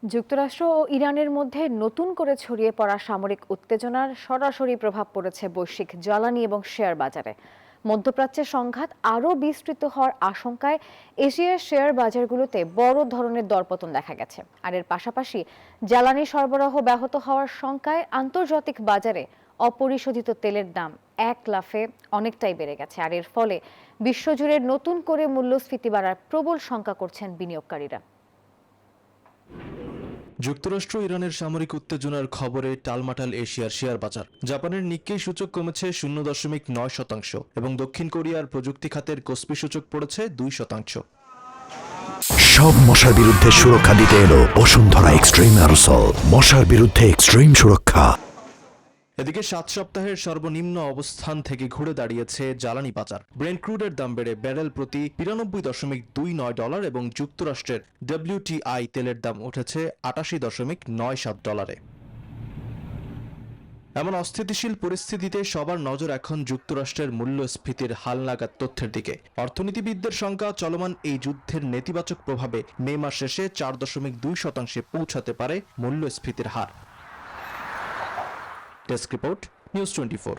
যুক্তরাষ্ট্র ও ইরানের মধ্যে নতুন করে ছড়িয়ে পড়া সামরিক উত্তেজনার সরাসরি প্রভাব পড়েছে বৈশ্বিক জ্বালানি এবং শেয়ার বাজারে। মধ্যপ্রাচ্যের সংঘাত আরও বিস্তৃত হওয়ার আশঙ্কায় এশিয়ার শেয়ার বাজারগুলোতে বড় ধরনের দরপতন দেখা গেছে। আর এর পাশাপাশি জ্বালানি সরবরাহ ব্যাহত হওয়ার শঙ্কায় আন্তর্জাতিক বাজারে অপরিশোধিত তেলের দাম এক লাফে অনেকটাই বেড়ে গেছে। আর এর ফলে বিশ্বজুড়ে নতুন করে মূল্যস্ফীতি বাড়ার প্রবল শঙ্কা করছেন বিনিয়োগকারীরা। যুক্তরাষ্ট্র ইরানের সামরিক উত্তেজনার খবরে টালমাটাল এশিয়ার শেয়ার বাজার। জাপানের নিক্কেই সূচক কমেছে 0.9% এবং দক্ষিণ কোরিয়ার প্রযুক্তি খাতের কোসপি সূচক পড়েছে 2%। সব মশার বিরুদ্ধে সুরক্ষা দিতে এলো বসুন্ধরা এক্সট্রিম অ্যারোসল, মশার বিরুদ্ধে এক্সট্রিম সুরক্ষা। এদিকে 7 সপ্তাহের সর্বনিম্ন অবস্থান থেকে ঘুরে দাঁড়িয়েছে জ্বালানি বাজার। ব্রেন্ট ক্রুডের দাম বেড়ে ব্যারেল প্রতি $92.29 এবং যুক্তরাষ্ট্রের WTI তেলের দাম উঠেছে $88.97। এমন অস্থিতিশীল পরিস্থিতিতে সবার নজর এখন যুক্তরাষ্ট্রের মূল্যস্ফীতির হালনাগাদ তথ্যের দিকে। অর্থনীতিবিদদের সংখ্যা চলমান এই যুদ্ধের নেতিবাচক প্রভাবে মে মাস শেষে 4.2% পৌঁছাতে পারে মূল্যস্ফীতির হার। Desk report, news 24।